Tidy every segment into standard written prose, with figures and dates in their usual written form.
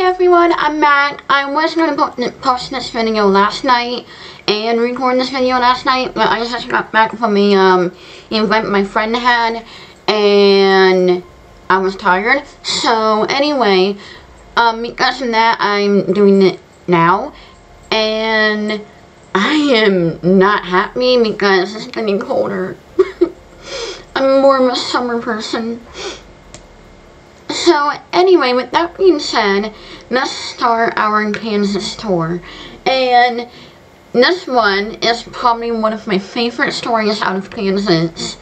everyone, I'm Mac. I was going to post this video last night and record this video last night, but I just got back from the event my friend had and I was tired. So anyway, because of that, I'm doing it now and I am not happy because it's getting colder. I'm more of a summer person. So anyway, with that being said, let's start our Kansas tour. And this one is probably one of my favorite stories out of Kansas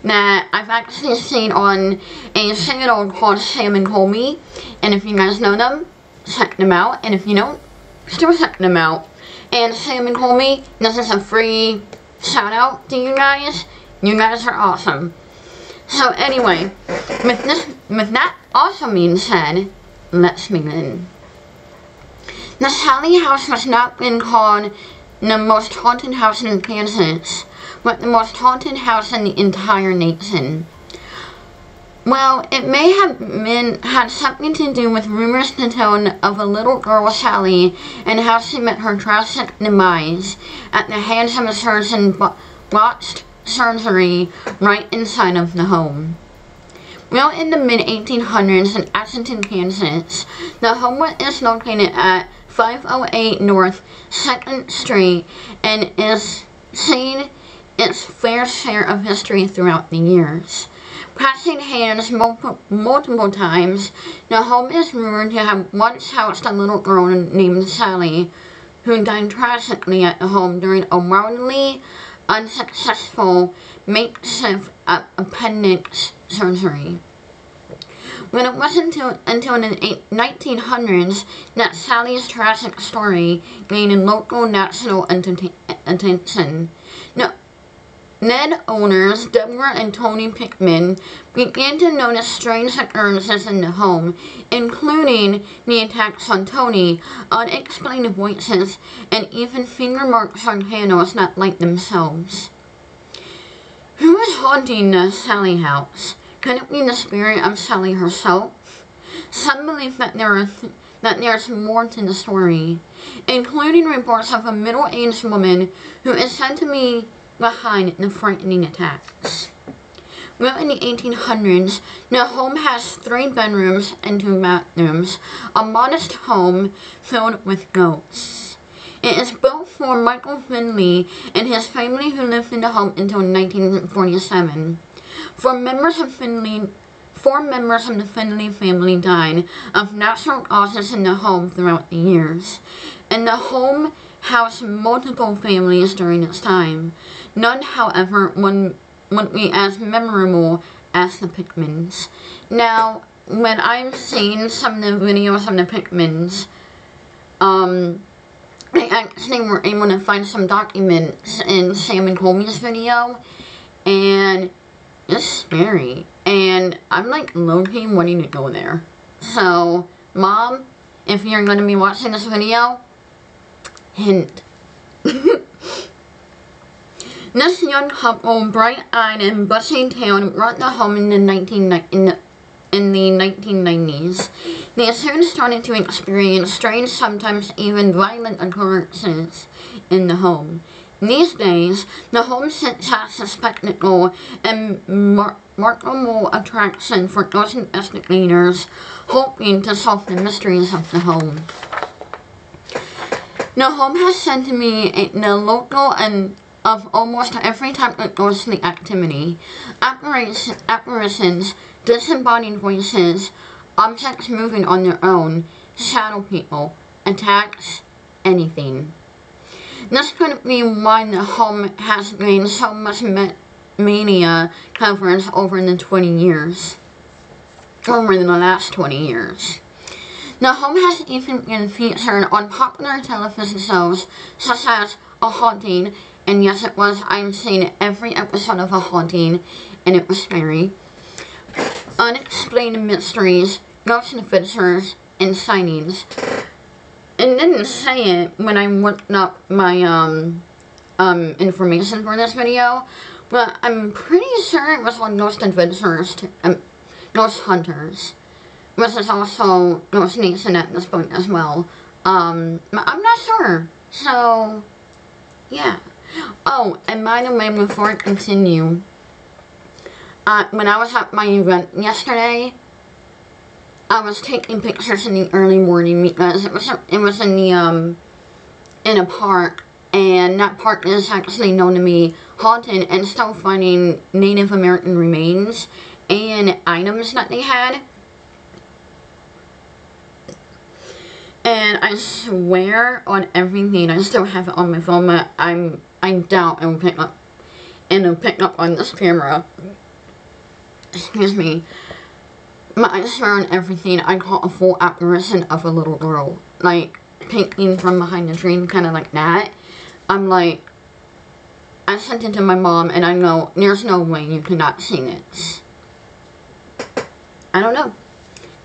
that I've actually seen on a channel called Sam and Colby. And if you guys know them, check them out. And if you don't, still check them out. And Sam and Colby, this is a free shout out to you guys. You guys are awesome. So anyway, with that also being said, let's begin. The Sallie House has not been called the most haunted house in Kansas, but the most haunted house in the entire nation. Well, it may have had something to do with rumors to tell of a little girl, Sallie, and how she met her tragic demise at the hands of a surgeon botched surgery right inside of the home. Well, in the mid-1800s in Ashton, Kansas, the home is located at 508 North 2nd Street and is seen its fair share of history throughout the years. Passing hands multiple times, the home is rumored to have once housed a little girl named Sallie, who died tragically at the home during a wildly unsuccessful makeshift appendix surgery. When it wasn't until the 1900s that Sallie's tragic story gained local national attention. Then owners Deborah and Tony Pickman began to notice strange occurrences in the home, including the attacks on Tony, unexplained voices, and even finger marks on candles that light themselves. Who is haunting the Sallie house? Could it be the spirit of Sallie herself? Some believe that there's more to the story, including reports of a middle-aged woman who is said to be behind the frightening attacks. Well, in the 1800s, the home has 3 bedrooms and 2 bathrooms, a modest home filled with ghosts. It is built for Michael Finley and his family who lived in the home until 1947. 4 members of the Finley family died of natural causes in the home throughout the years, and the home housed multiple families during its time. None, however, would be as memorable as the Pickmans. Now, when I've seen some of the videos of the Pickmans, I actually were able to find some documents in Sam and Colby's video, and it's scary, and I'm like low-key wanting to go there. So, Mom, if you're going to be watching this video, hint. This young couple, bright-eyed and bushy-tailed, brought the home in the 1990s. They soon started to experience strange, sometimes even violent occurrences in the home. These days, the home sits as a spectacle and remarkable attraction for those investigators hoping to solve the mysteries of the home. The home has said to be the local and of almost every type of ghostly activity: apparitions, disembodied voices, objects moving on their own, shadow people, attacks, anything. This could be why the home has gained so much media coverage over the last 20 years. The home has even been featured on popular television shows such as A Haunting, and yes it was, I've seen every episode of A Haunting, and it was scary. Unexplained Mysteries, Ghost Adventures, and Sightings. It didn't say it when I looked up my information for this video, but I'm pretty sure it was on Ghost Adventures, Ghost Hunters. which is also Ghost Nation at this point as well. I'm not sure. So, yeah. Oh, and by the way, before I continue, when I was at my event yesterday, I was taking pictures in the early morning because it was in the in a park, and that park is actually known to be haunted, and still finding Native American remains and items that they had. And I swear on everything, I still have it on my phone, but I doubt it'll pick up on this camera. Excuse me. But I swear on everything, I caught a full apparition of a little girl, like peeking from behind the tree, kind of like that. I'm like, I sent it to my mom, and I know there's no way you could not see it. I don't know.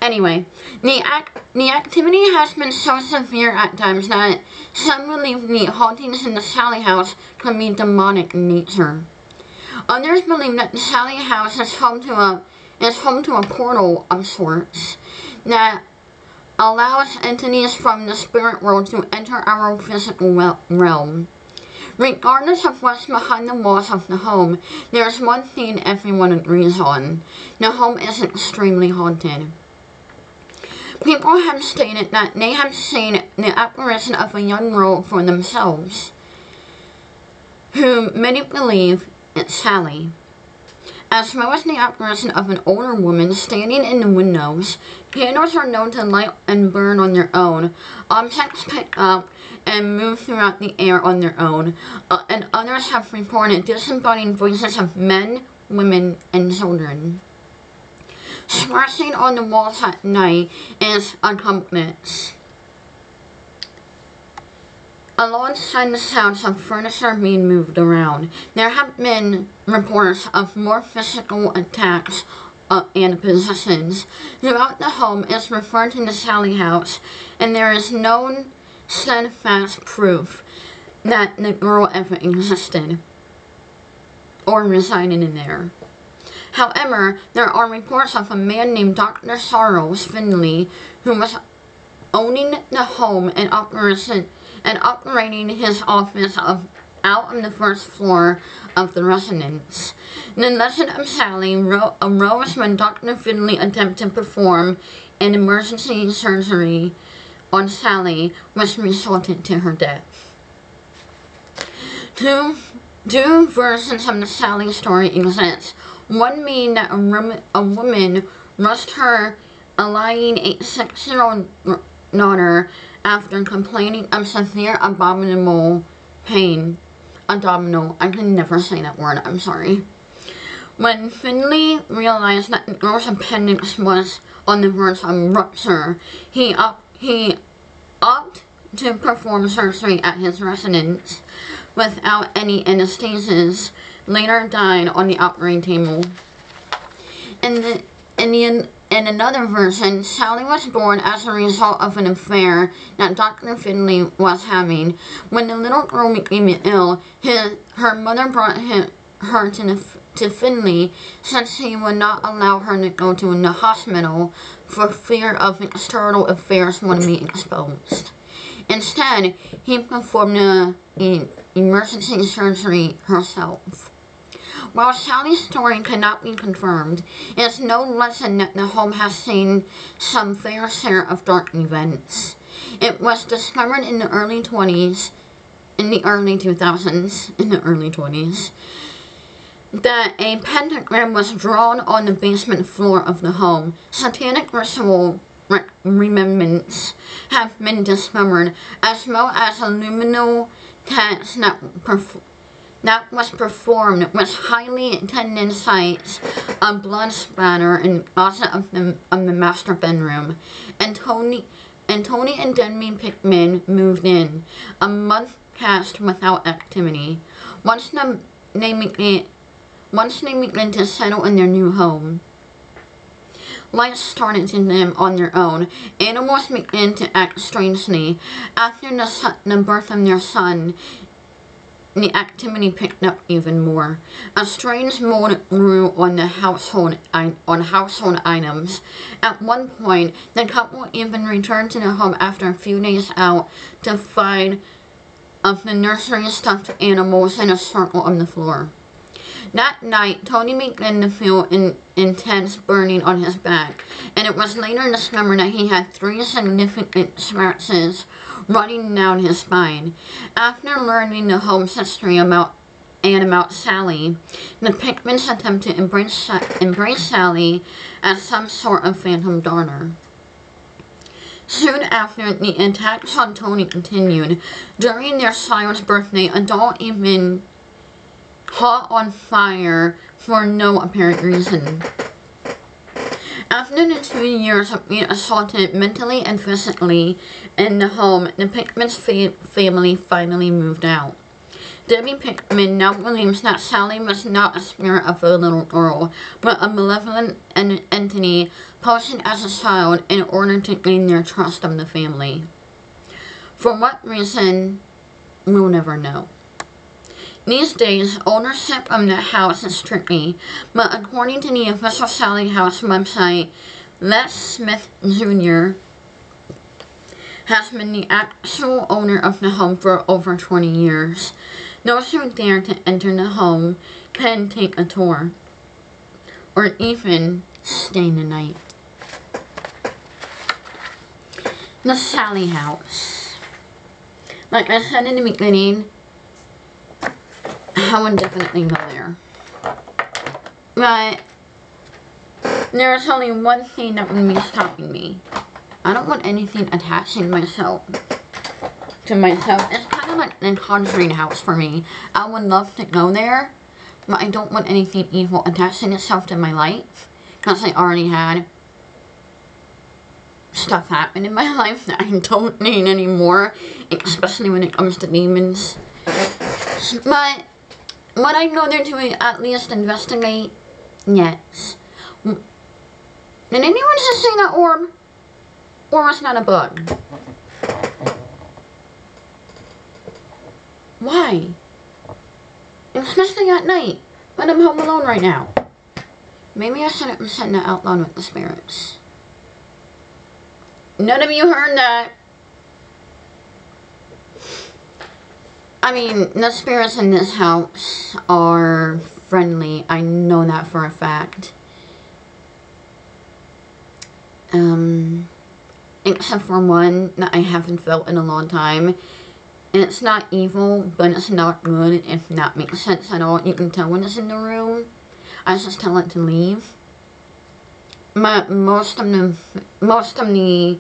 Anyway, the activity has been so severe at times that some believe the hauntings in the Sallie house could be demonic in nature. Others believe that the Sallie house is home to a portal of sorts that allows entities from the spirit world to enter our physical realm. Regardless of what's behind the walls of the home, there's one thing everyone agrees on. The home is extremely haunted. People have stated that they have seen the apparition of a young girl for themselves, who many believe is Sallie, as well as the apparition of an older woman standing in the windows. Candles are known to light and burn on their own. Objects pick up and move throughout the air on their own. And others have reported disembodied voices of men, women, and children. Scratching on the walls at night is accompaniment, alongside the sounds of furniture being moved around. There have been reports of more physical attacks and possessions. Throughout the home is referred to the Sallie house, and there is no steadfast proof that the girl ever existed or resided in there. However, there are reports of a man named Dr. Charles Finley who was owning the home and operating his office out on the first floor of the residence. The legend of Sallie arose when Dr. Finley attempted to perform an emergency surgery on Sallie, which resulted to her death. Two versions of the Sallie story exist. One being that a woman rushed her lying 6-year-old daughter after complaining of severe abdominal pain. Abdominal, I can never say that word, I'm sorry. When Finley realized that the girl's appendix was on the verge of rupture, he opted to perform surgery at his residence without any anesthesias, later died on the operating table. In another version, Sallie was born as a result of an affair that Dr. Finley was having. When the little girl became ill, her mother brought her to Finley, since he would not allow her to go to the hospital for fear of external affairs would be exposed. Instead, he performed the emergency surgery herself. While Sallie's story cannot be confirmed, it is no legend that the home has seen some fair share of dark events. It was discovered in the early 20s, that a pentagram was drawn on the basement floor of the home. Satanic ritual remnants have been discovered, as well as a luminal dance that was performed with highly attended sights of blood splatter in the closet of the master bedroom. And Tony and Demi Pickman moved in. A month passed without activity. Once they began to settle in their new home, life started to dim on their own. Animals began to act strangely. After the birth of their son, the activity picked up even more. A strange mold grew on the household items. At one point, the couple even returned to the home after a few days out to find of the nursery stuffed animals in a circle on the floor. That night, Tony began to feel intense burning on his back, and it was later discovered that he had 3 significant scratches running down his spine. After learning the home's history about Sally, the Pickmans attempted to embrace Sally as some sort of phantom daughter. Soon after, the attacks on Tony continued. During their child's birthday, a doll even caught on fire for no apparent reason. After the 2 years of being assaulted mentally and physically in the home, the Pickmans family finally moved out. Debbie Pickman now believes that Sally was not a spirit of a little girl, but a malevolent entity posted as a child in order to gain their trust of the family. For what reason, we'll never know. These days, ownership of the house is tricky, but according to the official Sally House website, Les Smith Jr. has been the actual owner of the home for over 20 years. Those who dare to enter the home can take a tour, or even stay the night. The Sally House. Like I said in the beginning, I would definitely go there. But there's only one thing that would be stopping me. I don't want anything attaching myself to myself. It's kind of like the Conjuring house for me. I would love to go there, but I don't want anything evil attaching itself to my life, because I already had stuff happen in my life that I don't need anymore, especially when it comes to demons. But would I go there to at least investigate? Yes. Did anyone just see that orb? Or was that a bug? Why? Especially at night, when I'm home alone right now. Maybe I shouldn't be saying that out loud with the spirits. None of you heard that. I mean, the spirits in this house are friendly. I know that for a fact. Except for one that I haven't felt in a long time. And it's not evil, but it's not good, if that makes sense at all. You can tell when it's in the room. I just tell it to leave. But most of the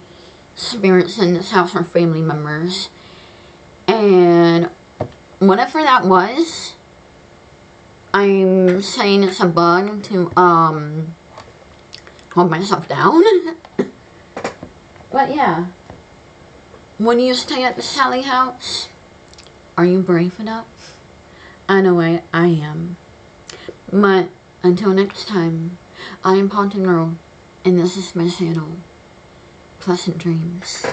spirits in this house are family members. And whatever that was, I'm saying it's a bug to calm myself down. But yeah, when you stay at the Sally House, are you brave enough? I know I am. But until next time, I am Haunted Girl, and this is my channel. Pleasant dreams.